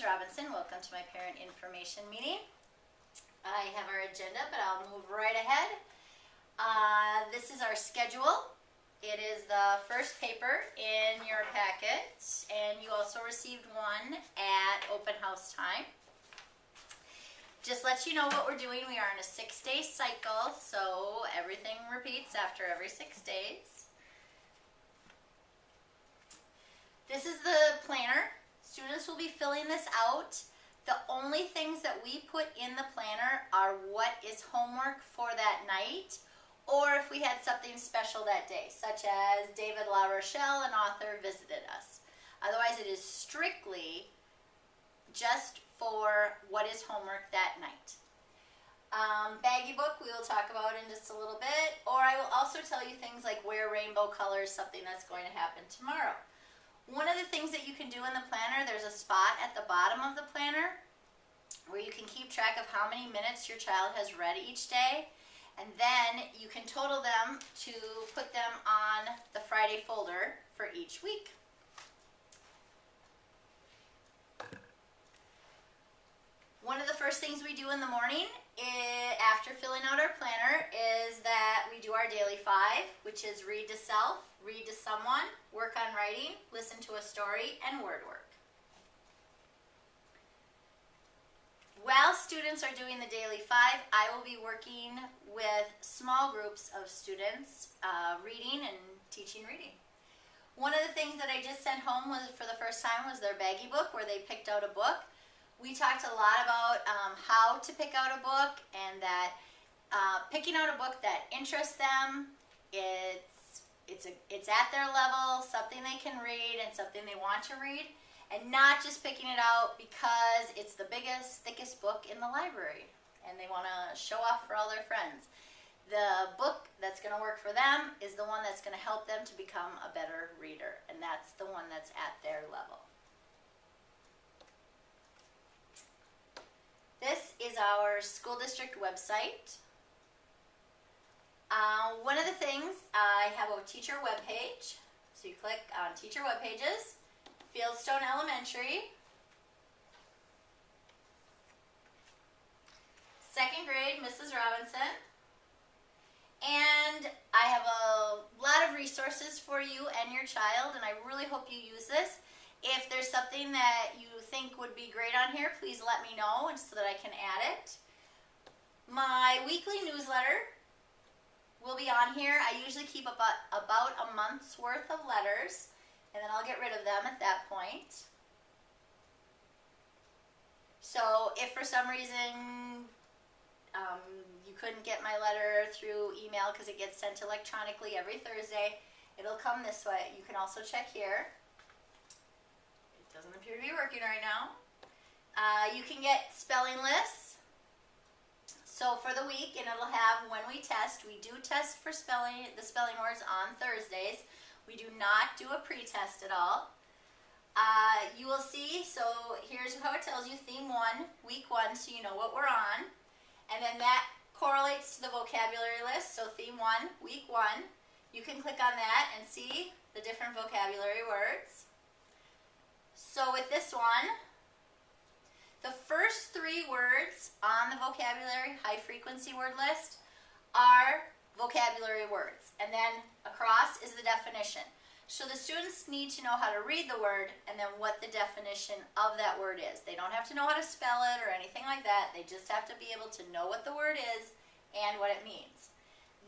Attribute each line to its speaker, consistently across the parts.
Speaker 1: Mrs. Robinson. Welcome to my parent information meeting. I have our agenda, but I'll move right ahead. This is our schedule. It is the first paper in your packet, and you also received one at open house time. Just let you know what we're doing. We are in a 6-day cycle, so everything repeats after every 6 days. This is the planner. Students will be filling this out. The only things that we put in the planner are what is homework for that night, or if we had something special that day, such as David La Rochelle, an author, visited us. Otherwise, it is strictly just for what is homework that night. Baggy book we will talk about in just a little bit, or I will also tell you things like wear rainbow colors, something that's going to happen tomorrow. One of the things that you can do in the planner, there's a spot at the bottom of the planner where you can keep track of how many minutes your child has read each day, and then you can total them to put them on the Friday folder for each week. One of the first things we do in the morning after filling out our planner is that we do our daily 5, which is read to self, read to someone, work on writing, listen to a story, and word work. While students are doing the daily 5, I will be working with small groups of students reading and teaching reading. One of the things that I just sent home for the first time was their baggy book, where they picked out a book. We talked a lot about how to pick out a book, and that picking out a book that interests them, it's at their level, something they can read and something they want to read, and not just picking it out because it's the biggest, thickest book in the library and they want to show off for all their friends. The book that's going to work for them is the one that's going to help them to become a better reader, and that's the one that's at their level. This is our school district website. One of the things, I have a teacher webpage. So you click on teacher web pages, Fieldstone Elementary, 2nd grade, Mrs. Robinson. And I have a lot of resources for you and your child, and I really hope you use this. If there's something that you think would be great on here, please let me know so that I can add it. My weekly newsletter will be on here. I usually keep about a month's worth of letters, and then I'll get rid of them at that point. So if for some reason you couldn't get my letter through email because it gets sent electronically every Thursday, it'll come this way. You can also check here. It doesn't appear to be working right now. You can get spelling lists. So for the week, and it'll have when we test. We do test for the spelling words on Thursdays. We do not do a pre-test at all. You will see, so here's how it tells you theme 1, week 1, so you know what we're on. And then that correlates to the vocabulary list. So theme 1, week 1, you can click on that and see the different vocabulary words. So with this one, the first 3 words on the vocabulary high frequency word list are vocabulary words, and then across is the definition. So the students need to know how to read the word and then what the definition of that word is. They don't have to know how to spell it or anything like that. They just have to be able to know what the word is and what it means.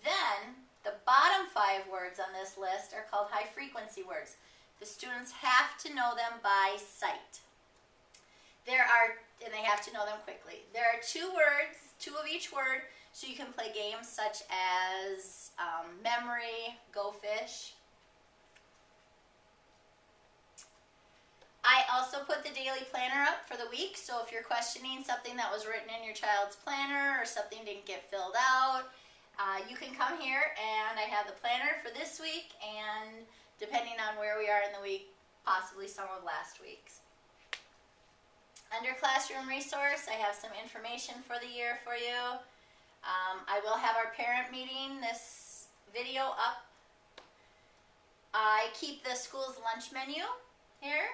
Speaker 1: Then the bottom 5 words on this list are called high frequency words. The students have to know them by sight. And they have to know them quickly. There are 2 words, 2 of each word, so you can play games such as memory, go fish. I also put the daily planner up for the week, so if you're questioning something that was written in your child's planner or something didn't get filled out, you can come here and I have the planner for this week, and depending on where we are in the week, possibly some of last week's. Under classroom resource, I have some information for the year for you. I will have our parent meeting, this video up. I keep the school's lunch menu here.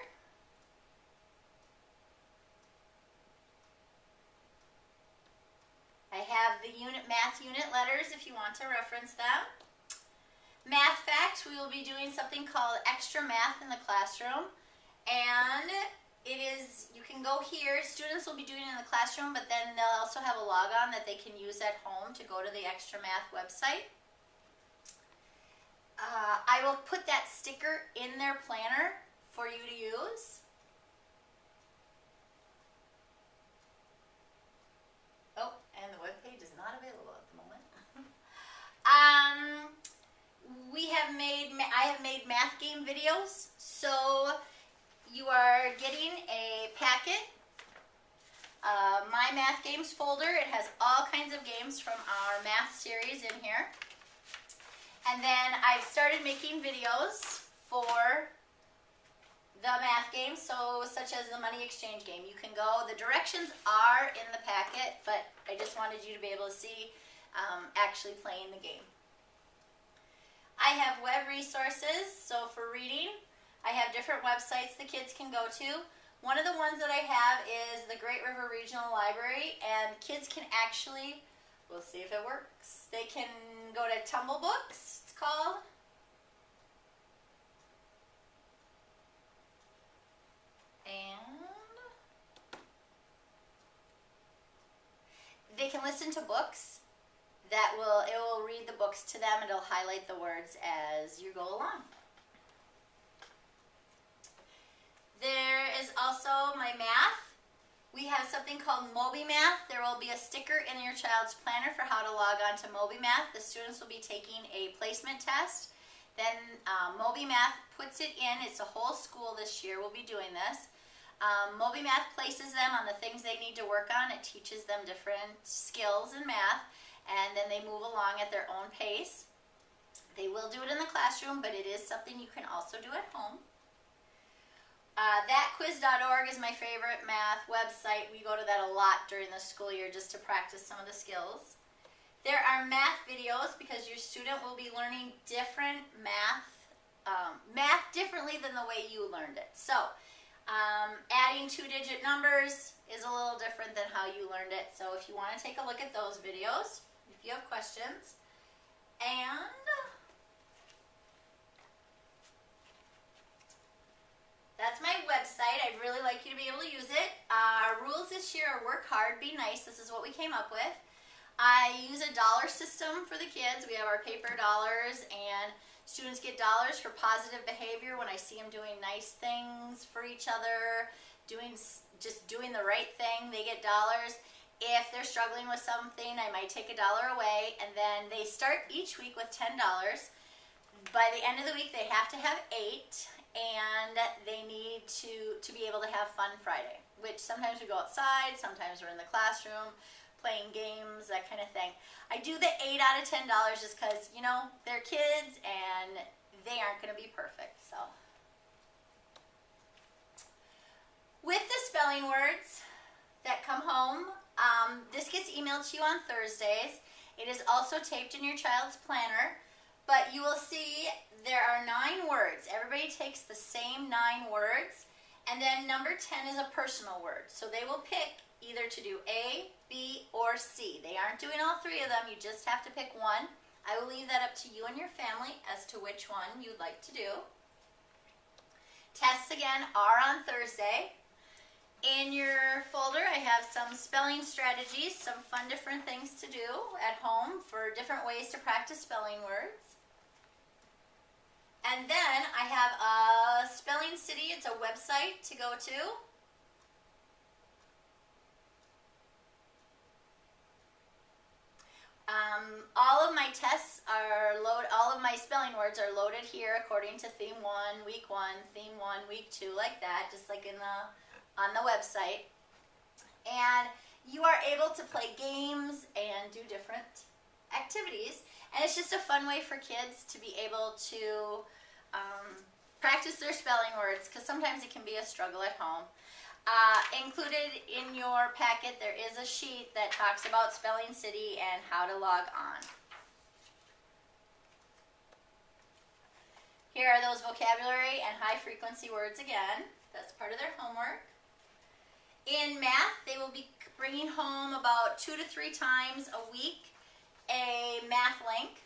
Speaker 1: I have the math unit letters if you want to reference them. Math facts, we will be doing something called extra math in the classroom. And it is, you can go here, students will be doing it in the classroom, but then they'll also have a logon that they can use at home to go to the extra math website. I will put that sticker in their planner for you to use. Oh, and the webpage is not available at the moment. I have made math game videos, so you are getting a packet, My Math Games folder. It has all kinds of games from our math series in here. And then I've started making videos for the math games, so such as the money exchange game. You can go, the directions are in the packet, but I just wanted you to be able to see actually playing the game. I have web resources, so for reading, I have different websites the kids can go to. One of the ones that I have is the Great River Regional Library, and kids can actually, we'll see if it works, they can go to Tumble Books, it's called. And they can listen to books. It will read the books to them, and it'll highlight the words as you go along. There is also my math. We have something called MobiMath. There will be a sticker in your child's planner for how to log on to MobiMath. The students will be taking a placement test. Then MobiMath puts it in. It's a whole school this year will be doing this. MobiMath places them on the things they need to work on. It teaches them different skills in math, and then they move along at their own pace. They will do it in the classroom, but it is something you can also do at home. Thatquiz.org is my favorite math website. We go to that a lot during the school year just to practice some of the skills. There are math videos because your student will be learning different math differently than the way you learned it. So, adding two-digit numbers is a little different than how you learned it. So if you want to take a look at those videos, if you have questions. And that's my website. I'd really like you to be able to use it. Our rules this year are work hard, be nice. This is what we came up with. I use a dollar system for the kids. We have our paper dollars, and students get dollars for positive behavior when I see them doing nice things for each other, just doing the right thing. They get dollars. If they're struggling with something, I might take $1 away, and then they start each week with $10. By the end of the week, they have to have 8, and they need to be able to have Fun Friday, which sometimes we go outside, sometimes we're in the classroom, playing games, that kind of thing. I do the 8 out of $10 just because, you know, they're kids and they aren't going to be perfect. So, with the spelling words that come home, this gets emailed to you on Thursdays. It is also taped in your child's planner, but you will see there are 9 words. Everybody takes the same 9 words, and then number 10 is a personal word. So they will pick either to do A, B, or C. They aren't doing all 3 of them. You just have to pick one. I will leave that up to you and your family as to which one you'd like to do. Tests, again, are on Thursday. In your folder, I have some spelling strategies, some fun different things to do at home for different ways to practice spelling words. And then I have a Spelling City. It's a website to go to. All of my tests are all of my spelling words are loaded here according to theme 1, week 1, theme 1, week 2, like that, just like on the website. And you are able to play games and do different activities. And it's just a fun way for kids to be able to practice their spelling words, because sometimes it can be a struggle at home. Included in your packet, there is a sheet that talks about Spelling City and how to log on. Here are those vocabulary and high frequency words again. That's part of their homework. In math, they will be bringing home about 2 to 3 times a week a math link.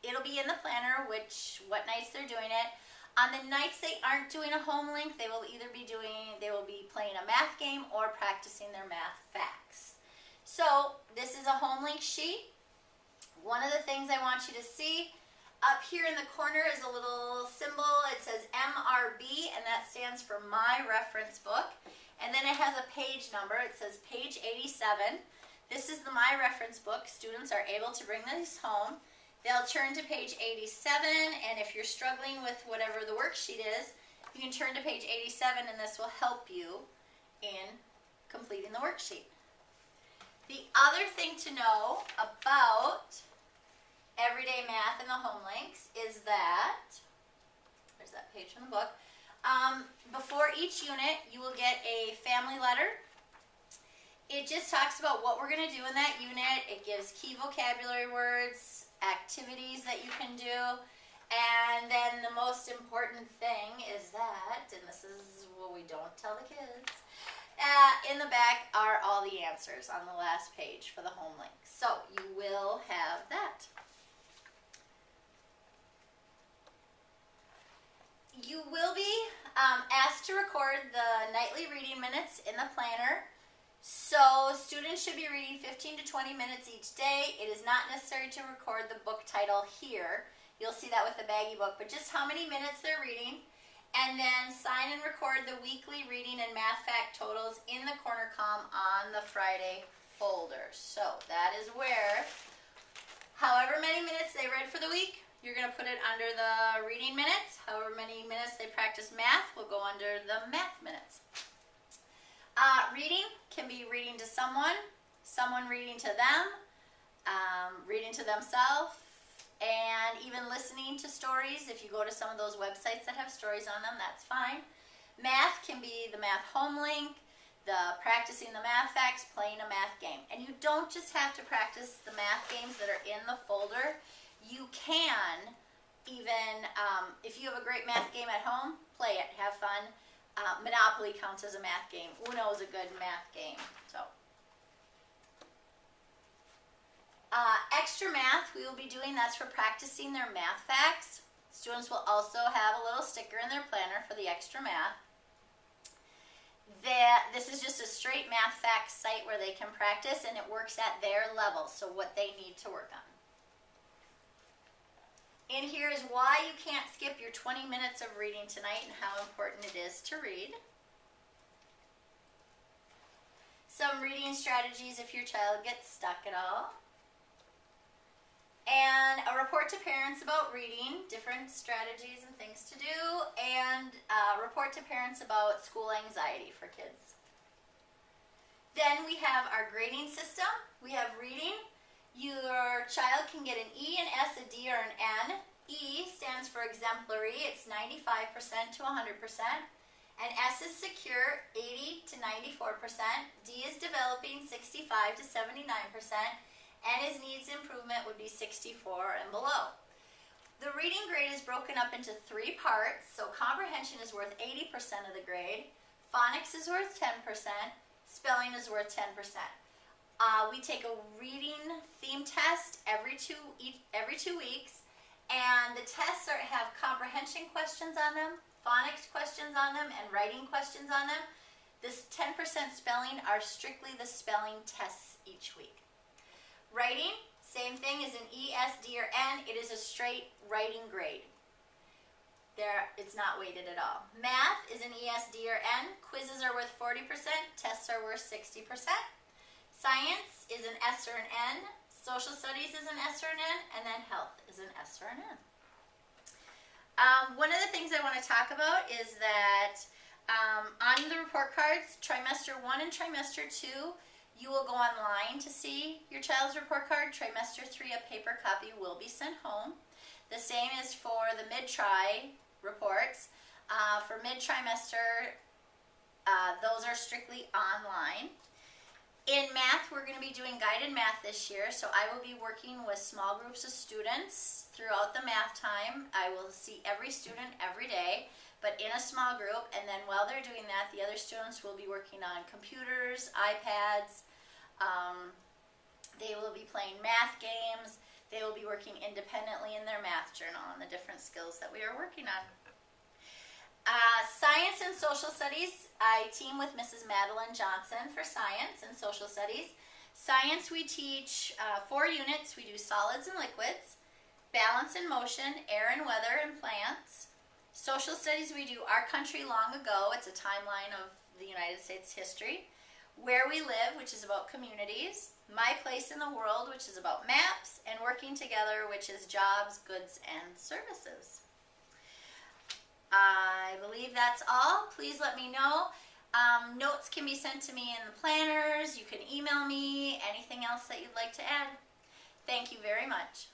Speaker 1: It'll be in the planner, what nights they're doing it. On the nights they aren't doing a home link, they will be playing a math game or practicing their math facts. So this is a home link sheet. One of the things I want you to see up here in the corner is a little symbol. It says MRB, and that stands for My Reference Book. And then it has a page number. It says page 87. This is the My Reference Book. Students are able to bring this home. They'll turn to page 87, and if you're struggling with whatever the worksheet is, you can turn to page 87, and this will help you in completing the worksheet. The other thing to know about everyday math and the home links is that, there's that page from the book, before each unit you will get a family letter. It just talks about what we're going to do in that unit. It gives key vocabulary words, activities that you can do, and then the most important thing is that, and this is what we don't tell the kids, in the back are all the answers on the last page for the home link. So you will have that. You will be asked to record the nightly reading minutes in the planner. So students should be reading 15 to 20 minutes each day. It is not necessary to record the book title here. You'll see that with the baggy book, but just how many minutes they're reading. And then sign and record the weekly reading and math fact totals in the corner column on the Friday folder. So that is where, however many minutes they read for the week, you're going to put it under the reading minutes. However many minutes they practice math will go under the math minutes. Reading can be reading to someone, someone reading to them, reading to themselves, and even listening to stories. If you go to some of those websites that have stories on them, that's fine. Math can be the math home link, the practicing the math facts, playing a math game. And you don't just have to practice the math games that are in the folder. You can even, if you have a great math game at home, play it, have fun. Monopoly counts as a math game. Uno is a good math game. So, extra math we will be doing, that's for practicing their math facts. Students will also have a little sticker in their planner for the extra math. This is just a straight math facts site where they can practice, and it works at their level, so what they need to work on. In here is why you can't skip your 20 minutes of reading tonight and how important it is to read. Some reading strategies if your child gets stuck at all. And a report to parents about reading, different strategies and things to do. And a report to parents about school anxiety for kids. Then we have our grading system. We have reading. Your child can get an E, an S, a D, or an N. E stands for exemplary. It's 95% to 100%. And S is secure, 80 to 94%. D is developing, 65 to 79%. And his needs improvement would be 64 and below. The reading grade is broken up into 3 parts. So comprehension is worth 80% of the grade. Phonics is worth 10%. Spelling is worth 10%. We take a reading theme test every two weeks, and the tests have comprehension questions on them, phonics questions on them, and writing questions on them. This 10% spelling are strictly the spelling tests each week. Writing, same thing as an E, S, D, or N. It is a straight writing grade. It's not weighted at all. Math is an E, S, D, or N. Quizzes are worth 40%. Tests are worth 60%. Science is an S or an N, social studies is an S or an N, and then health is an S or an N. One of the things I want to talk about is that on the report cards, trimester 1 and trimester 2, you will go online to see your child's report card. Trimester 3, a paper copy will be sent home. The same is for the mid-tri reports. For mid-trimester, those are strictly online. In math, we're going to be doing guided math this year, so I will be working with small groups of students throughout the math time. I will see every student every day, but in a small group. And then while they're doing that, the other students will be working on computers, iPads. They will be playing math games. They will be working independently in their math journal on the different skills that we are working on. Science and Social Studies, I team with Mrs. Madeline Johnson for Science and Social Studies. Science, we teach 4 units. We do solids and liquids, balance and motion, air and weather, and plants. Social Studies, we do Our Country Long Ago. It's a timeline of the United States history. Where We Live, which is about communities. My Place in the World, which is about maps. And Working Together, which is jobs, goods, and services. I believe that's all. Please let me know. Notes can be sent to me in the planners. You can email me. Anything else that you'd like to add. Thank you very much.